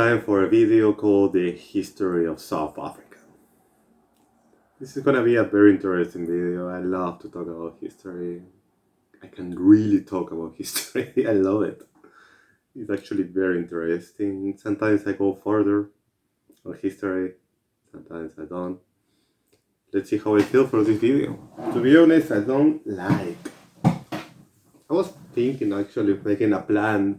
time for a video called The History of South Africa. This is gonna be a very interesting video. I love to talk about history. I can really talk about history. I love it. It's actually very interesting. Sometimes I go further on history, sometimes I don't. Let's see how I feel for this video. To be honest, I don't like. I was thinking actually of making a plan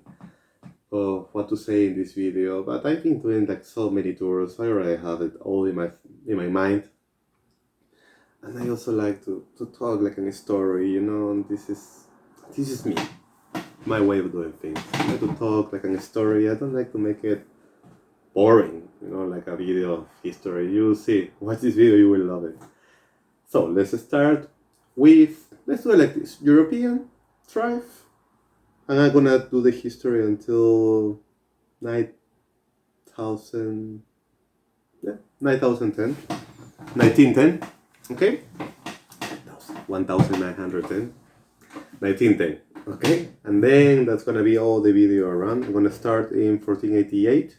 of what to say in this video, but I've been doing like so many tours. I already have it all in my mind, and I also like to talk like in a story, and this is me, my way of doing things. I like to talk like in a story. I don't like to make it boring, like a video of history. You'll see. Watch this video, you will love it. So let's start with, let's do it like this: European tribe. And I'm gonna do the history until 9,000, 9,010, 1910, okay? 1910, 1910, okay? And then that's gonna be all the video around. I'm gonna start in 1488,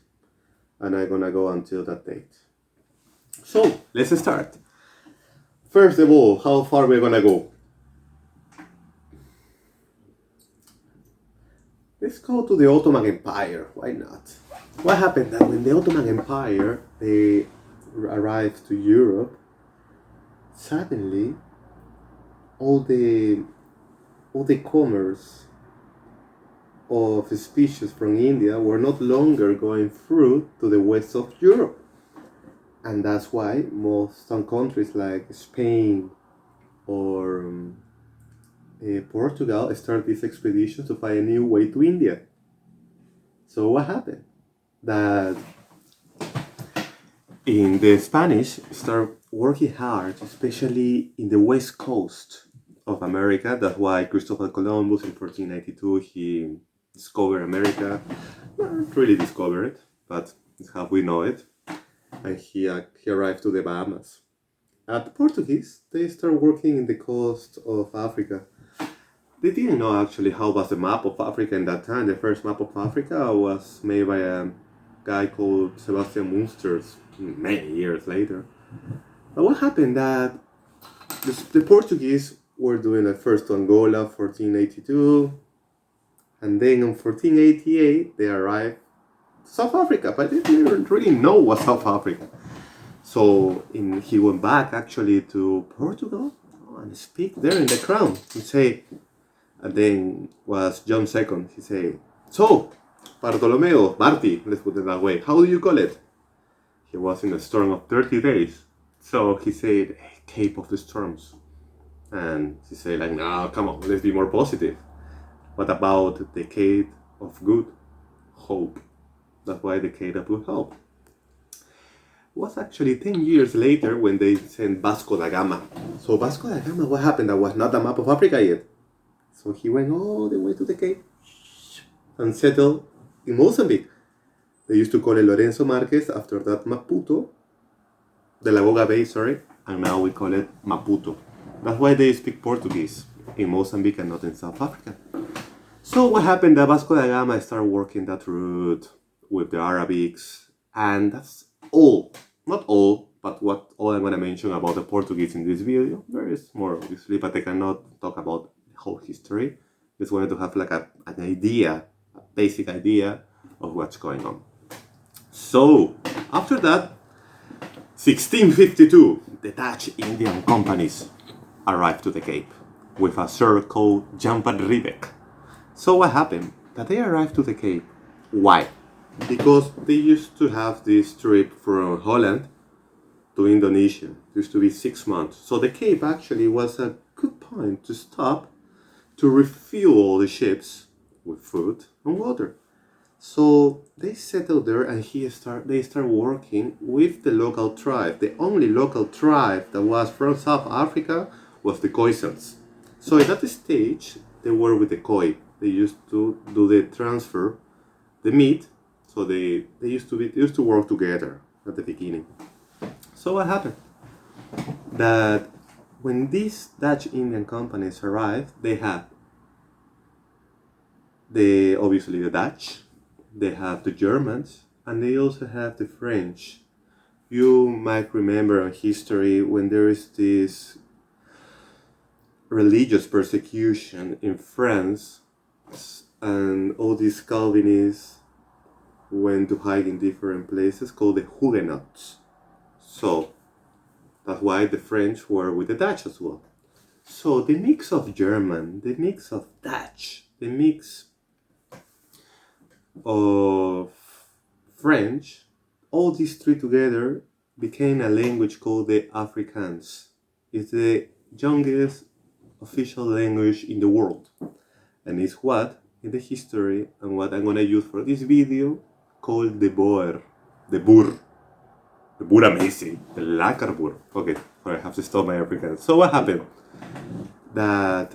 and I'm gonna go until that date. So, let's start. First of all, how far we're gonna go? Let's go to the Ottoman Empire. Why not? What happened that when the Ottoman Empire they arrived to Europe, suddenly all the commerce of species from India were not longer going through to the west of Europe, and that's why some countries like Spain or Portugal started these expeditions to find a new way to India. So what happened? That in the Spanish started working hard, especially in the west coast of America. That's why Christopher Columbus in 1492 he discovered America. Not really discovered it, but it's how we know it. And he arrived to the Bahamas. The Portuguese they started working in the coast of Africa. They didn't know actually how was the map of Africa in that time. The first map of Africa was made by a guy called Sebastian Munsters many years later. But what happened that the Portuguese were doing at first Angola 1482, and then in 1488 they arrived to South Africa, but they didn't really know what South Africa. So he went back actually to Portugal and speak there in the crown and say. And then was John II. He said, "So, Bartolomeo, Marty, let's put it that way. How do you call it?" He was in a storm of 30 days. So he said, Cape of the Storms. And he said, like, no, come on, let's be more positive. What about the Cape of Good Hope? That's why the Cape of Good Hope. It was actually 10 years later when they sent Vasco da Gama. So Vasco da Gama, what happened? That was not a map of Africa yet. So he went all the way to the Cape and settled in Mozambique. They used to call it Lorenzo Marquez, after that Maputo, de la Boga Bay, sorry, and now we call it Maputo. That's why they speak Portuguese in Mozambique and not in South Africa. So what happened that Vasco da Gama started working that route with the Arabics, and that's all. Not all, but all I'm going to mention about the Portuguese in this video. There is more obviously, but I cannot talk about whole history. Just wanted to have like an idea, a basic idea of what's going on. So after that, 1652, the Dutch Indian companies arrived to the Cape with a sir called Jan van Riebeeck. So what happened? That they arrived to the Cape. Why? Because they used to have this trip from Holland to Indonesia. It used to be 6 months. So the Cape actually was a good point to stop to refuel the ships with food and water. So they settled there, and they start working with the local tribe. The only local tribe that was from South Africa was the Khoisans. So at that stage, they were with the Khoi. They used to do the transfer, the meat. So they used to work together at the beginning. So what happened? That when these Dutch Indian companies arrived, they had obviously the Dutch, they have the Germans, and they also have the French. You might remember in history when there is this religious persecution in France, and all these Calvinists went to hide in different places called the Huguenots. So that's why the French were with the Dutch as well. So the mix of German, the mix of Dutch, the mix of French, all these three together became a language called the Afrikaans. It's the youngest official language in the world, and it's what in the history and what I'm gonna use for this video called the Boer, the Boer, the Boer amazing, the Lekker Boer. Okay, I have to stop my Afrikaans. So what happened? That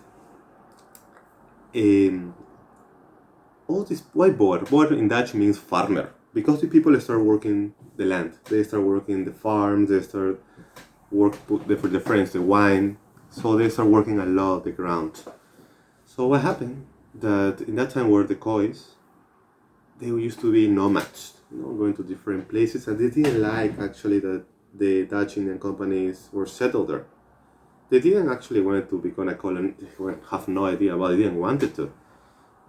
all this white Boer in Dutch means farmer, because the people start working the land, they start working the farms, they start work for the French, the wine, so they start working a lot the ground. So what happened that in that time were the Khois, they used to be nomads, going to different places, and they didn't like actually that the Dutch Indian companies were settled there. They didn't actually want to become a colony, they have no idea, but they didn't want it to.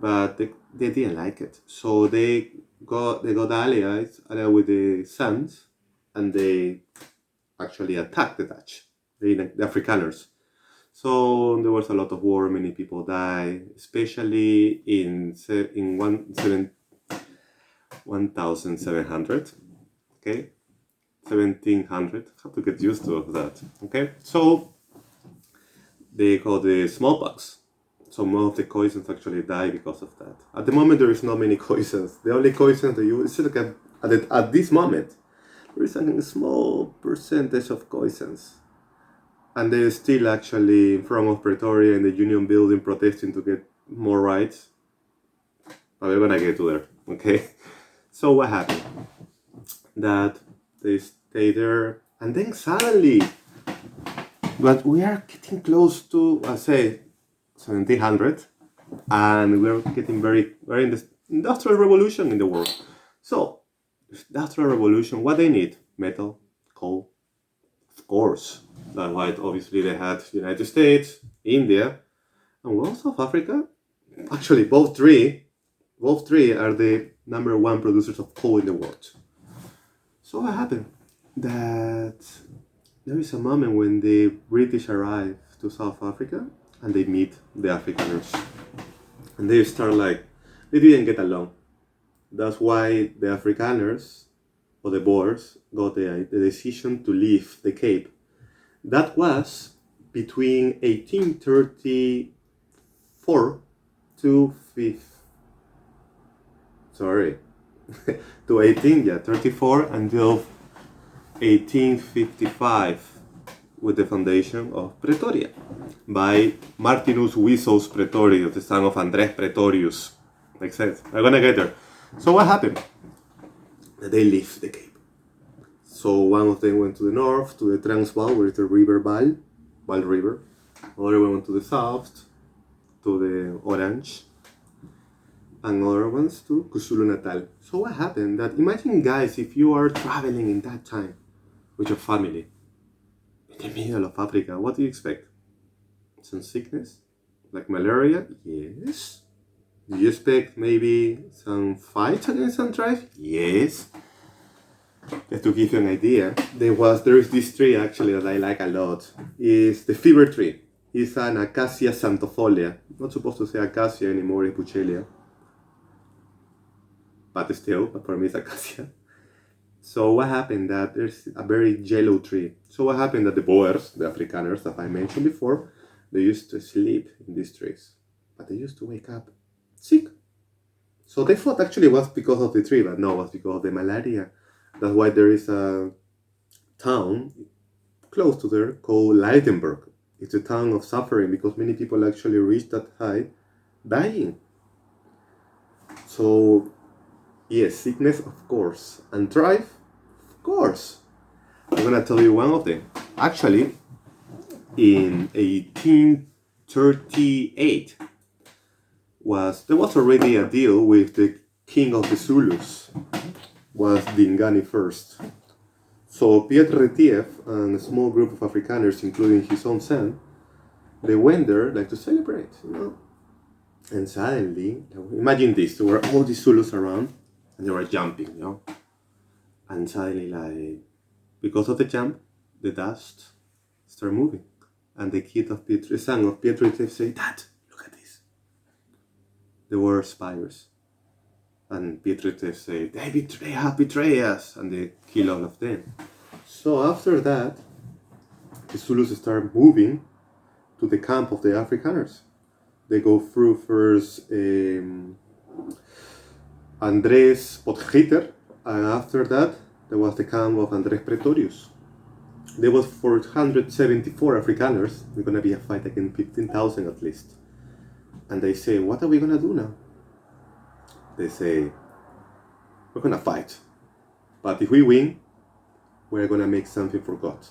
But they didn't like it. So they got allies with the Sands, and they actually attacked the Dutch, the Afrikaners. So there was a lot of war, many people died, especially in 1700, okay? 1700, have to get used to that, okay? So they call the smallpox. So most of the Khoisans actually die because of that. At the moment, there is not many Khoisans. The only Khoisans that you see, like at this moment, there is a small percentage of Khoisans. And they're still actually in front of Pretoria in the Union Building protesting to get more rights. But we're gonna get to there, okay? So what happened? That they stay there, and then suddenly, but we are getting close to, I say, 1700, and we're getting we're in the industrial revolution in the world. So, industrial revolution, what they need? Metal, coal, of course. That's why obviously they had United States, India, and also South Africa. Actually, both three are the number one producers of coal in the world. So what happened? That there is a moment when the British arrive to South Africa and they meet the Afrikaners. And they start they didn't get along. That's why the Afrikaners, or the Boers, got the decision to leave the Cape. That was between 1834 to 34 until 1855 with the foundation of Pretoria by Martinus Wissos Pretorius, the son of Andres Pretorius. Makes sense. I'm gonna get there. So what happened? They left the Cape. So one of them went to the north, to the Transvaal, where is the river Vaal River. Other one went to the south, to the Orange, and other ones to KwaZulu-Natal. So what happened? That imagine, guys, if you are traveling in that time with your family in the middle of Africa, what do you expect? Some sickness, like malaria? Yes. Do you expect maybe some fights against some tribes? Yes. Just to give you an idea, there is this tree actually that I like a lot. It's the fever tree. It's an Acacia santifolia. Not supposed to say Acacia anymore, it's Buchelia. But for me it's Acacia. So what happened that there's a very yellow tree. So what happened that the Boers, the Afrikaners that I mentioned before, they used to sleep in these trees. But they used to wake up sick. So they thought actually it was because of the tree, but no, it was because of the malaria. That's why there is a town close to there called Lydenburg. It's a town of suffering because many people actually reach that height dying. So, yes, sickness, of course. And drive, of course. I'm going to tell you one of them. Actually, in 1838, there was already a deal with the king of the Zulus. was Dingani first. So Piotr Retiev and a small group of Afrikaners, including his own son, they went there like to celebrate, you know. And suddenly, imagine this: there were all these Zulus around, and they were jumping, you know. And suddenly, like, because of the jump, the dust started moving, and the son of Piotr Retiev said, "Dad, look at this." There were spiders, and Piotr Retiev said, "They have betrayed us," and they kill all of them. So after that, the Zulus start moving to the camp of the Afrikaners. They go through first Andres Potgieter, and after that there was the camp of Andres Pretorius. There was 474 Afrikaners. We're gonna be a fight against 15,000 at least. And they say, "What are we gonna do now?" They say, "We're gonna fight, but if we win, we're gonna make something for God."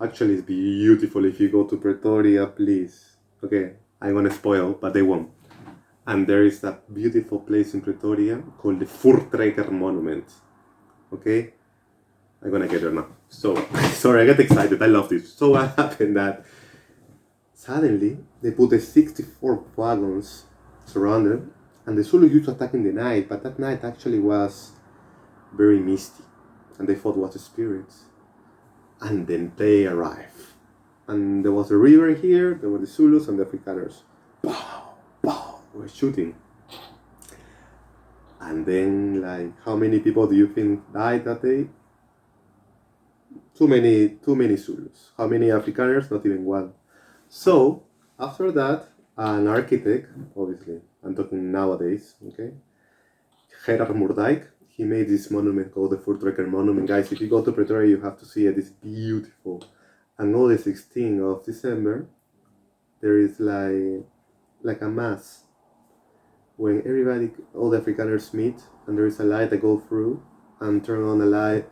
Actually, it's beautiful. If you go to Pretoria, please. Okay, I'm gonna spoil, but they won't. And there is that beautiful place in Pretoria called the Voortrekker Monument. Okay, I'm gonna get there now. So, sorry, I get excited. I love this. So what happened that suddenly they put the 64 wagons surrounded, and the Zulu used to attack in the night, but that night actually was very misty, and they thought it was a spirit. And then they arrive, and there was a river here. There were the Zulus and the Afrikaners. Pow, pow, were shooting. And then, like, how many people do you think died that day? Too many Zulus. How many Afrikaners? Not even one. So after that, an architect, obviously, I'm talking nowadays, okay, Gerard Moerdijk, he made this monument called the Voortrekker Monument. Guys, if you go to Pretoria, you have to see it. It's beautiful. And on the 16th of December, there is like a mass when everybody, all the Afrikaners meet, and there is a light that go through and turn on a light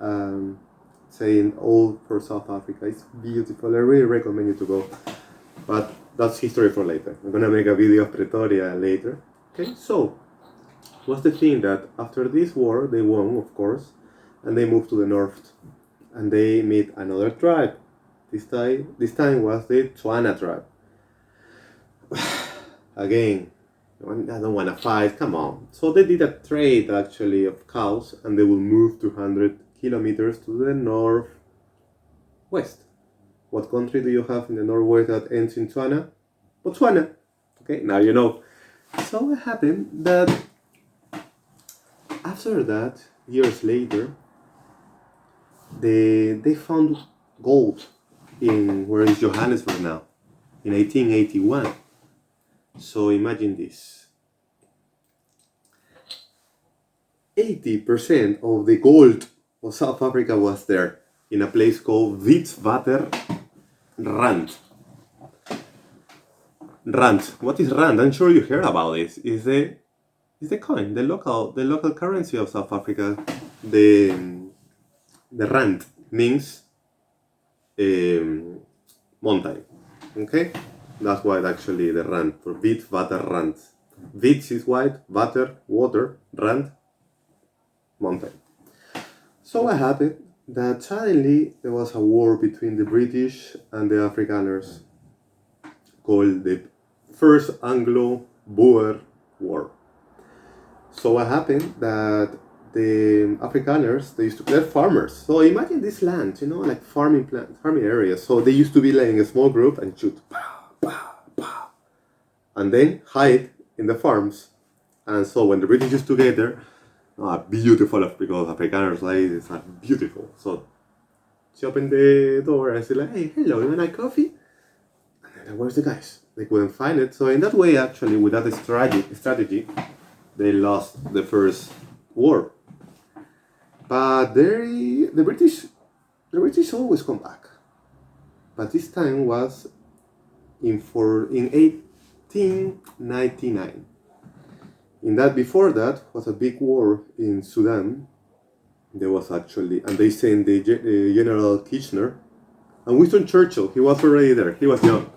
saying all for South Africa. It's beautiful. I really recommend you to go. But that's history for later. I'm gonna make a video of Pretoria later. Okay, so what's the thing that after this war they won, of course, and they moved to the north, and they meet another tribe. This time was the Tswana tribe. Again, I don't want to fight. Come on. So they did a trade actually of cows, and they will move 200 kilometers to the northwest. What country do you have in the northwest that ends in Tswana? Botswana. Okay, now you know. So what happened that after that, years later, they found gold in where is Johannesburg now, in 1881. So imagine this. 80% of the gold of South Africa was there in a place called Witwatersrand. Rand. What is rand? I'm sure you heard about this. Is the coin, the local currency of South Africa. The rand means mountain. Okay, that's why actually the rand for Witwatersrand. Wit is white, water, rand, mountain. So what happened? That suddenly there was a war between the British and the Afrikaners called the First Anglo-Boer War. So what happened that the Afrikaners, they used to be farmers. So imagine this land, you know, like farming areas. So they used to be like in a small group and shoot, pow, pow, pow, and then hide in the farms. And so when the British used together, beautiful, because Afrikaners ladies are beautiful. So she opened the door and said like, "Hey, hello, you want a coffee?" And then, where's the guys? They couldn't find it. So in that way, actually, with that strategy, they lost the first war. But the British always come back. But this time was in 1899. In that, before that, was a big war in Sudan. There was actually, and they sent the General Kitchener and Winston Churchill. He was already there. He was young.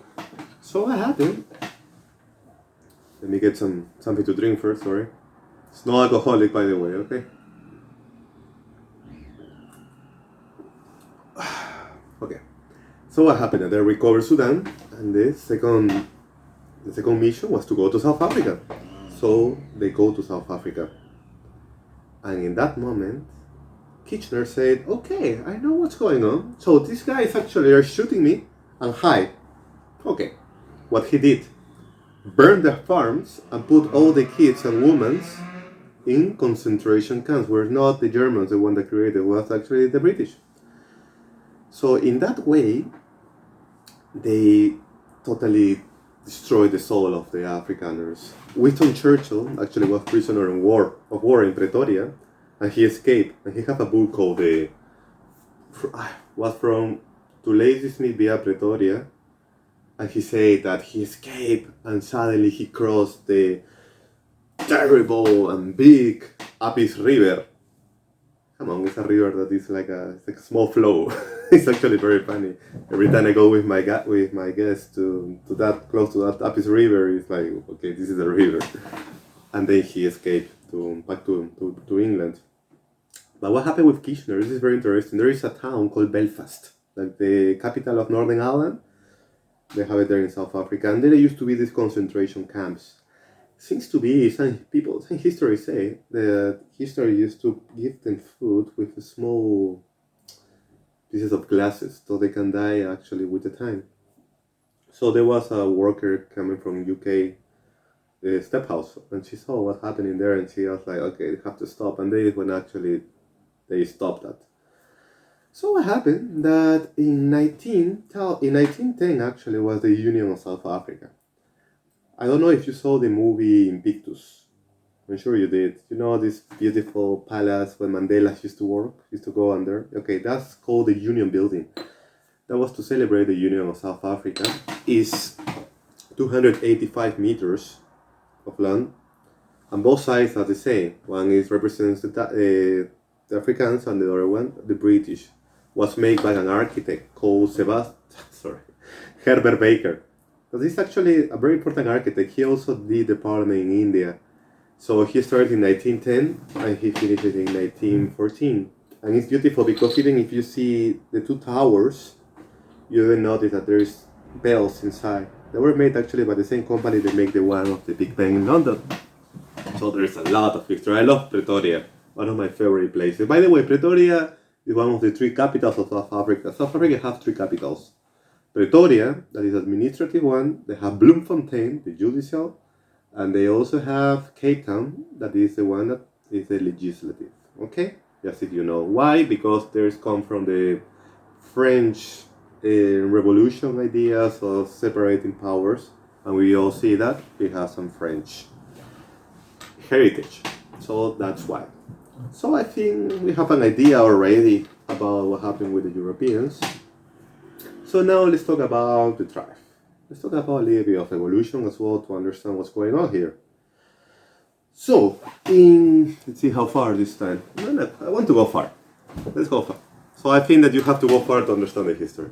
So what happened? Let me get something to drink first. Sorry, it's no alcoholic, by the way. Okay. So what happened? They recovered Sudan, and the second mission was to go to South Africa. So they go to South Africa, and in that moment, Kitchener said, "Okay, I know what's going on. So these guys actually are shooting me and hide." Okay, what he did: burned their farms and put all the kids and women in concentration camps. Were not the Germans the one that created; it was actually the British. So in that way, they totally destroyed the soul of the Afrikaners. Winston Churchill actually was prisoner of war in Pretoria, and he escaped. And he have a book called the was from To Ladysmith via Pretoria, and he said that he escaped and suddenly he crossed the terrible and big Apis River. Come on, it's a river that is it's like a small flow. It's actually very funny. Every time I go with my guests to that close to that Apis River, it's like, okay, this is a river. And then he escaped back to England. But what happened with Kitchener? This is very interesting. There is a town called Belfast, like the capital of Northern Ireland. They have it there in South Africa, and there used to be these concentration camps. Seems to be some history say that history used to give them food with small pieces of glasses so they can die actually with the time. So there was a worker coming from UK, the step house, and she saw what happened in there, and she was like, okay, they have to stop. And they stopped that. So what happened that in 1910 actually was the Union of South Africa. I don't know if you saw the movie Invictus. I'm sure you did. You know this beautiful palace where Mandela used to go under? Okay, that's called the Union Building. That was to celebrate the Union of South Africa. It's 285 meters of land, and both sides are the same. One is represents the Africans, and the other one, the British. Was made by an architect called Herbert Baker. That is actually a very important architect. He also did the parliament in India. So he started in 1910 and he finished it in 1914. And it's beautiful because even if you see the two towers, you will notice that there is bells inside. They were made actually by the same company that make the one of the Big Ben in London. So there's a lot of history. I love Pretoria, one of my favorite places. By the way, Pretoria is one of the three capitals of South Africa. South Africa has three capitals. Pretoria, that is the administrative one. They have Bloemfontein, the judicial. And they also have Cape Town, that is the one that is the legislative. Okay? Just if you know. Why? Because there's come from the French Revolution ideas of separating powers. And we all see that it has some French heritage. So that's why. So I think we have an idea already about what happened with the Europeans. So now let's talk about the tribe. Let's talk about a little bit of evolution as well to understand what's going on here. So, let's see how far this time. No, I want to go far. Let's go far. So I think that you have to go far to understand the history.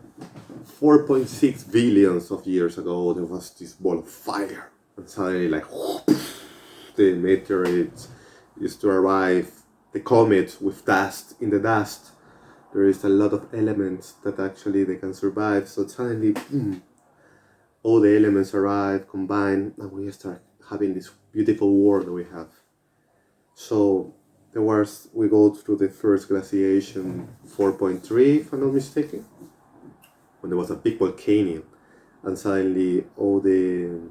4.6 billions of years ago, there was this ball of fire. And suddenly, like, the meteorites used to arrive. The comets with dust. In the dust, there is a lot of elements that actually they can survive. So suddenly, all the elements arrive, combine, and we start having this beautiful world that we have. So we go through the first glaciation, 4.3, if I'm not mistaken, when there was a big volcano, and suddenly all the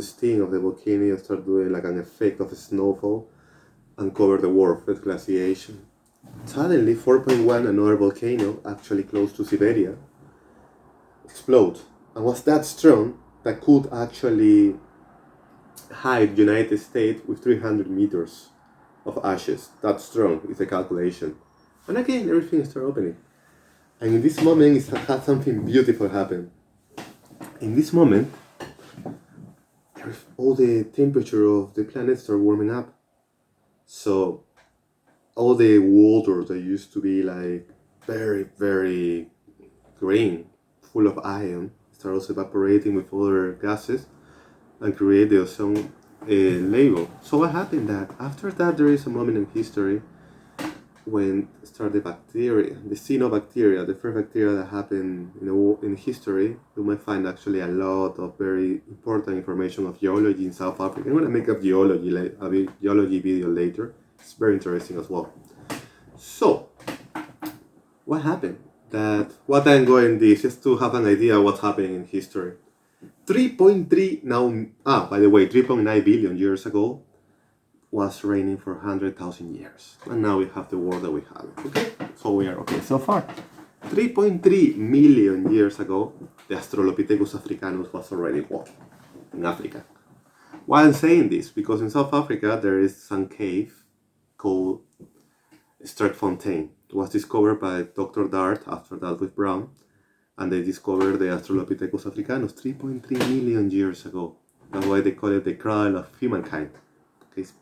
steam of the volcano started doing like an effect of a snowfall and cover the world with glaciation. Suddenly, 4.1, another volcano, actually close to Siberia, explode, and was that strong that could actually hide the United States with 300 meters of ashes. That strong is the calculation. And again, everything started opening. And in this moment, it had something beautiful happen. In this moment, all the temperature of the planet started warming up. So all the water that used to be like very, very green, full of iron, start also evaporating with other gases and create the ozone label. So what happened that after that there is a moment in history when started the bacteria, the cyanobacteria, the first bacteria that happened in history. You might find actually a lot of very important information of geology in South Africa. I'm gonna make a geology video later. It's very interesting as well. So, what happened? What I'm going this just to have an idea of what's happening in history. 3.3 now. By the way, 3.9 billion years ago was raining for 100,000 years, and now we have the world that we have. Okay, so we are okay so far. 3.3 million years ago, the Australopithecus africanus was already born in Africa. Why I'm saying this? Because in South Africa there is some cave called Sterkfontein. It was discovered by Dr. Dart after that with Brown, and they discovered the Australopithecus africanus 3.3 million years ago. That's why they call it the cradle of humankind. Okay, it's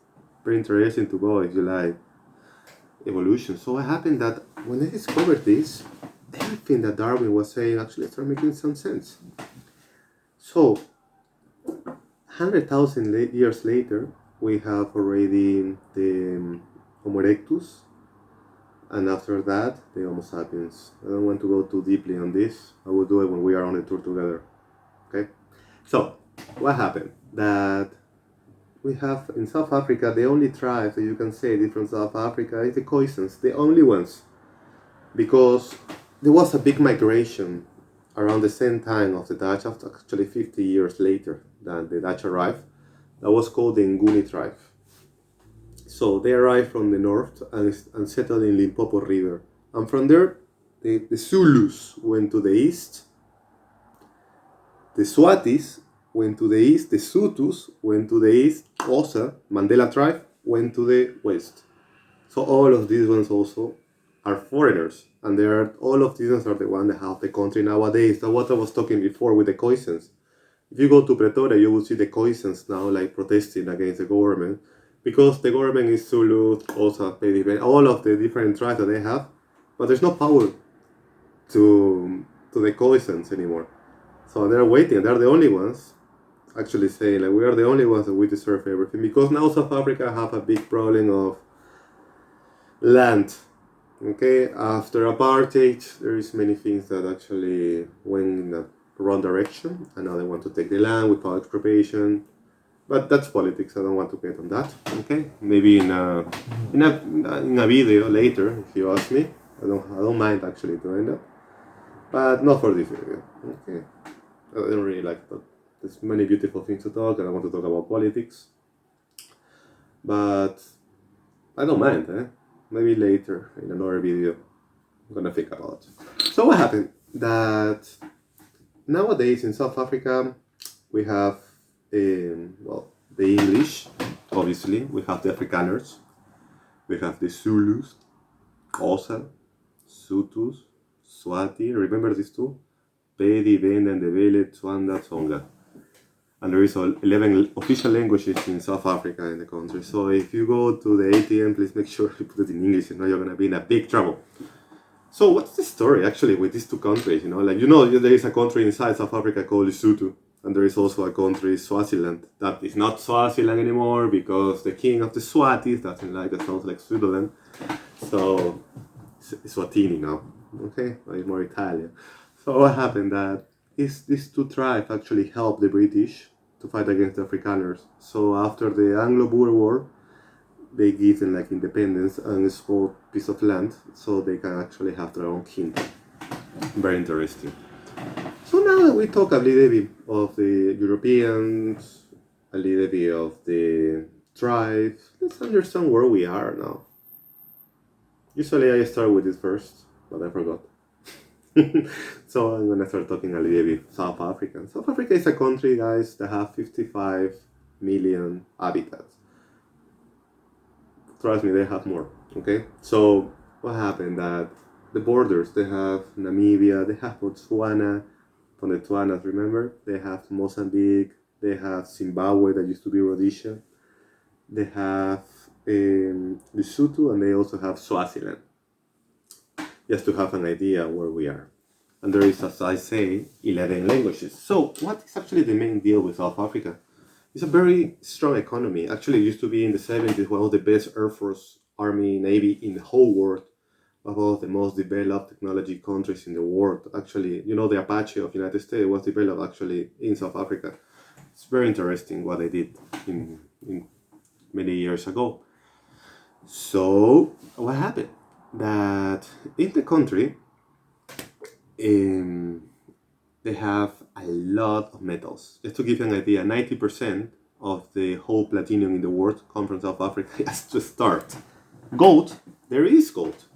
very interesting to go if you like evolution. So what happened that when they discovered this, everything that Darwin was saying actually started making some sense. So 100,000 years later, we have already the Homo erectus, and after that, the Homo sapiens. I don't want to go too deeply on this. I will do it when we are on the tour together. Okay? So, what happened? That we have in South Africa, the only tribes that you can say different South Africa is the Khoisans, the only ones. Because there was a big migration around the same time of the Dutch, actually 50 years later than the Dutch arrived. That was called the Nguni tribe. So they arrived from the north and settled in Limpopo River. And from there, the Zulus went to the east, the Swatis went to the east, the Sutus went to the east, Xhosa, Mandela tribe, went to the west. So all of these ones also are foreigners. And all of these ones are the ones that have the country nowadays. That's what I was talking before with the Khoisans. If you go to Pretoria, you will see the Khoisans now like protesting against the government. Because the government is Zulu, Xhosa, all of the different tribes that they have, but there's no power to the Khoisans anymore. So they're waiting. They're the only ones actually saying like we are the only ones that we deserve everything. Because now South Africa have a big problem of land. Okay, after apartheid, there is many things that actually went in the wrong direction, and now they want to take the land without expropriation. But that's politics. I don't want to get on that. Okay, maybe in a video later, if you ask me. I don't mind actually doing that, but not for this video. Okay, I don't really like that. There's many beautiful things to talk, and I want to talk about politics. But I don't mind. Maybe later in another video, I'm gonna think about it. So what happened? That nowadays in South Africa, we have the English, obviously. We have the Afrikaners. We have the Zulus, Xhosa, Sutus, Swati. Remember these two? Pedi, Benda, Ndebele, Tswana, Tsonga. And there is 11 official languages in South Africa in the country. So if you go to the ATM, please make sure you put it in English. If not, you're gonna be in a big trouble. So what's the story actually with these two countries? There is a country inside South Africa called Lesotho. And there is also a country, Swaziland, that is not Swaziland anymore because the king of the Swatis doesn't like that sounds like Switzerland. So it's Swatini now. Okay, it's more Italian. So what happened that these two tribes actually helped the British to fight against the Afrikaners. So after the Anglo-Boer War, they give them like independence and a small piece of land so they can actually have their own kingdom. Very interesting. So now that we talk a little bit of the Europeans, a little bit of the tribes, let's understand where we are now. Usually I start with this first, but I forgot. So I'm gonna start talking a little bit South Africa. South Africa is a country, guys, that have 55 million inhabitants. Trust me, they have more. Okay, so what happened? That the borders, they have Namibia, they have Botswana. From the Tswanas, remember? They have Mozambique, they have Zimbabwe that used to be Rhodesia, they have Lesotho, and they also have Swaziland. Just to have an idea where we are. And there is, as I say, 11 languages. So what is actually the main deal with South Africa? It's a very strong economy. Actually, it used to be in the 70s one of the best air force army, navy in the whole world, about the most developed technology countries in the world. Actually, the Apache of United States was developed actually in South Africa. It's very interesting what they did in many years ago. So what happened? That in the country, they have a lot of metals. Just to give you an idea, 90% of the whole platinum in the world comes from South Africa. Just to start. Gold, there is gold.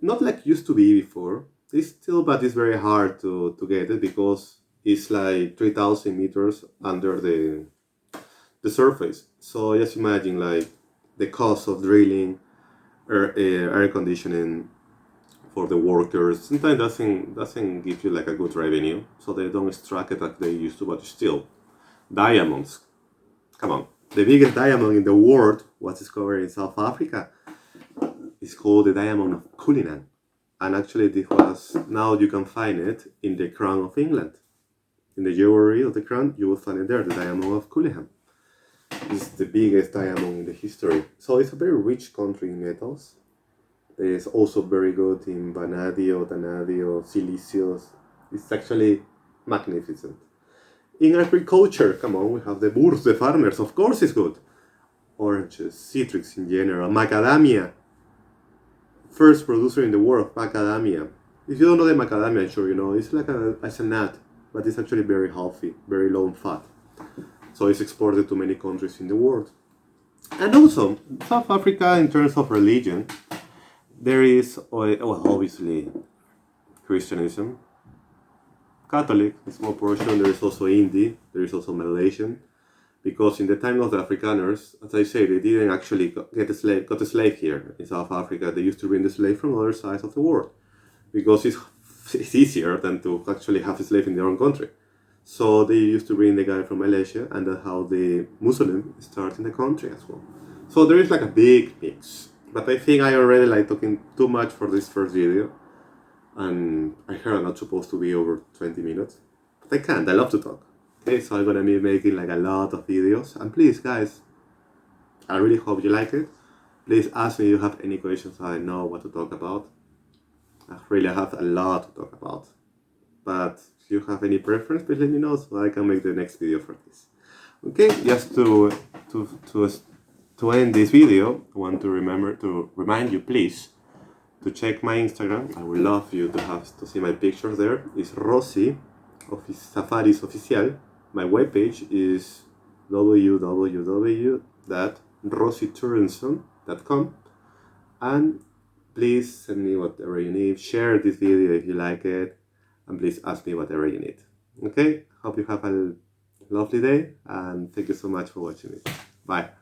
Not like used to be before. It's still, but it's very hard to get it because it's like 3,000 meters under the surface. So just imagine like the cost of drilling, air conditioning for the workers. Sometimes doesn't give you like a good revenue, so they don't extract it like they used to. But still, diamonds. Come on, the biggest diamond in the world was discovered in South Africa. It's called the diamond of Cullinan, and actually this was, now you can find it in the crown of England. In the jewelry of the crown, you will find it there, the diamond of Cullinan. It's the biggest diamond in the history. So it's a very rich country in metals. It's also very good in vanadium, silicious. It's actually magnificent. In agriculture, come on, we have the boors, the farmers, of course it's good. Oranges, citrus in general, macadamia. First producer in the world of macadamia. If you don't know the macadamia, I'm sure you know, it's like a nut, but it's actually very healthy, very low in fat. So it's exported to many countries in the world. And also, South Africa, in terms of religion, there is, well, obviously, Christianism, Catholic, a small portion. There is also Hindi, there is also Malaysian, because in the time of the Afrikaners, as I say, they didn't actually got a slave here in South Africa. They used to bring the slave from other sides of the world, because it's easier than to actually have a slave in their own country. So they used to bring the guy from Malaysia, and that's how the Muslim start in the country as well. So there is like a big mix. But I think I already like talking too much for this first video, and I heard I'm not supposed to be over 20 minutes, but I can't. I love to talk. Okay, so I'm gonna be making like a lot of videos, and please, guys, I really hope you like it. Please ask me if you have any questions so I know what to talk about. I really have a lot to talk about, but if you have any preference, please let me know so I can make the next video for this. Okay, just to end this video, I want to remind you, please, to check my Instagram. I would love you to see my picture there. It's Rossi Safaris Official. My webpage is www.rossitourism.com, and please send me whatever you need. Share this video if you like it, and please ask me whatever you need. Okay, hope you have a lovely day, and thank you so much for watching it. Bye.